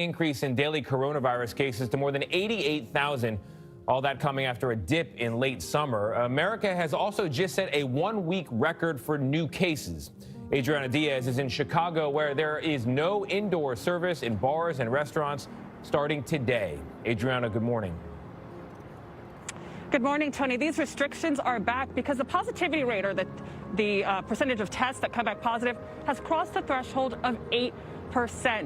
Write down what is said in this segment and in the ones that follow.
Increase in daily coronavirus cases to more than 88,000. All that coming after a dip in late summer. America has also just set a one-week record for new cases. Adriana Diaz is in Chicago, where there is no indoor service in bars and restaurants starting today. Adriana, good morning. Good morning, Tony. These restrictions are back because the positivity rate, or the percentage of tests that come back positive, has crossed the threshold of 8%.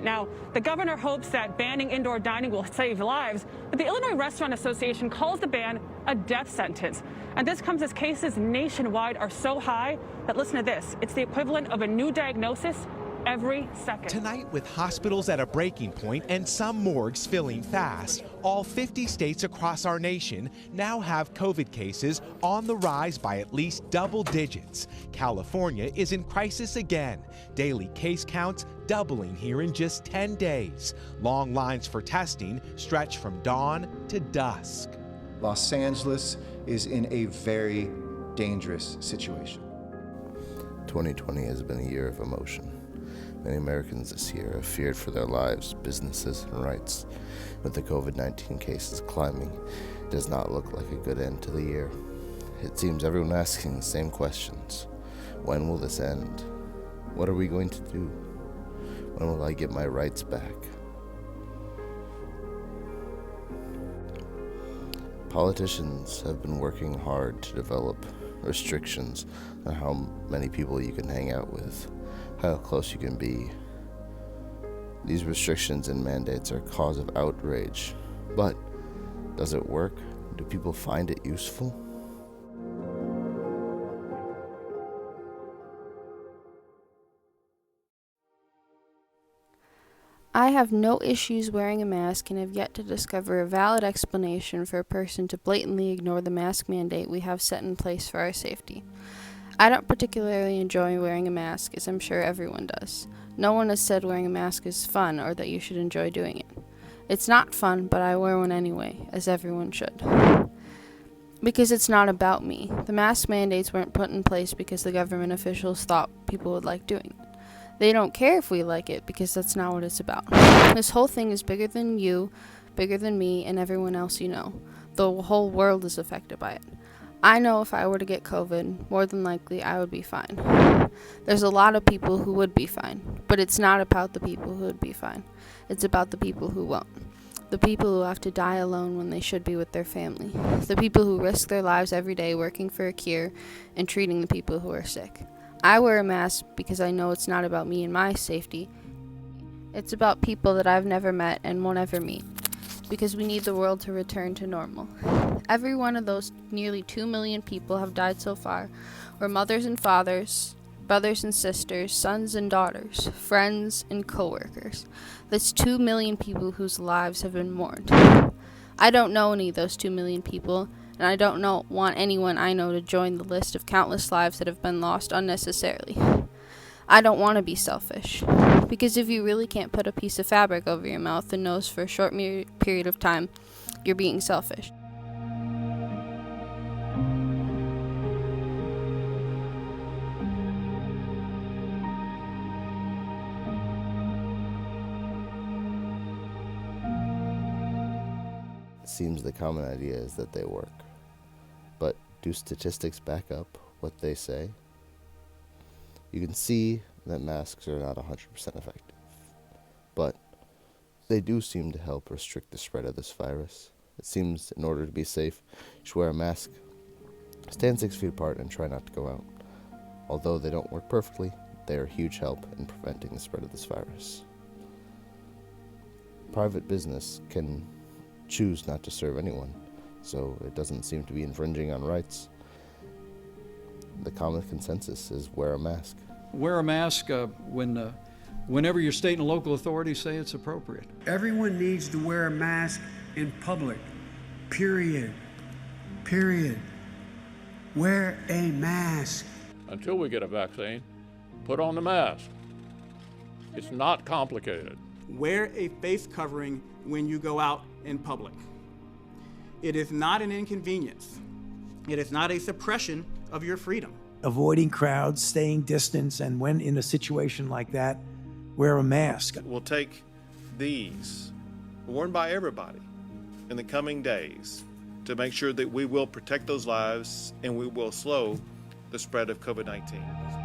Now, the governor hopes that banning indoor dining will save lives, but the Illinois Restaurant Association calls the ban a death sentence. And this comes as cases nationwide are so high that, listen to this, it's the equivalent of a new diagnosis every second. Tonight, with hospitals at a breaking point and some morgues filling fast, all 50 states across our nation now have COVID cases on the rise by at least double digits. California is in crisis again. Daily case counts doubling here in just 10 days. Long lines for testing stretch from dawn to dusk. Los Angeles is in a very dangerous situation. 2020 has been a year of emotion. Many Americans this year have feared for their lives, businesses, and rights. With the COVID-19 cases climbing, it does not look like a good end to the year. It seems everyone asking the same questions. When will this end? What are we going to do? When will I get my rights back? Politicians have been working hard to develop restrictions on how many people you can hang out with, how close you can be. These restrictions and mandates are a cause of outrage, but does it work? Do people find it useful? I have no issues wearing a mask and have yet to discover a valid explanation for a person to blatantly ignore the mask mandate we have set in place for our safety. I don't particularly enjoy wearing a mask, as I'm sure everyone does. No one has said wearing a mask is fun or that you should enjoy doing it. It's not fun, but I wear one anyway, as everyone should. Because it's not about me. The mask mandates weren't put in place because the government officials thought people would like doing it. They don't care if we like it, because that's not what it's about. This whole thing is bigger than you, bigger than me, and everyone else you know. The whole world is affected by it. I know if I were to get COVID, more than likely I would be fine. There's a lot of people who would be fine, but it's not about the people who would be fine. It's about the people who won't. The people who have to die alone when they should be with their family. The people who risk their lives every day working for a cure and treating the people who are sick. I wear a mask because I know it's not about me and my safety. It's about people that I've never met and won't ever meet, because we need the world to return to normal. Every one of those nearly 2 million people have died so far were mothers and fathers, brothers and sisters, sons and daughters, friends and co-workers. That's 2 million people whose lives have been mourned. I don't know any of those 2 million people, and I don't want anyone I know to join the list of countless lives that have been lost unnecessarily. I don't want to be selfish, because if you really can't put a piece of fabric over your mouth and nose for a short period of time, you're being selfish. It seems the common idea is that they work. But do statistics back up what they say? You can see that masks are not 100% effective, but they do seem to help restrict the spread of this virus. It seems in order to be safe, you should wear a mask, stand 6 feet apart, and try not to go out. Although they don't work perfectly, they are a huge help in preventing the spread of this virus. Private business can choose not to serve anyone, so it doesn't seem to be infringing on rights. The common consensus is wear a mask. Wear a mask whenever your state and local authorities say it's appropriate. Everyone needs to wear a mask in public, period. Wear a mask. Until we get a vaccine, put on the mask. It's not complicated. Wear a face covering when you go out in public. It is not an inconvenience. It is not a suppression of your freedom. Avoiding crowds, staying distance, and when in a situation like that, wear a mask. We'll take these, worn by everybody, in the coming days to make sure that we will protect those lives and we will slow the spread of COVID-19.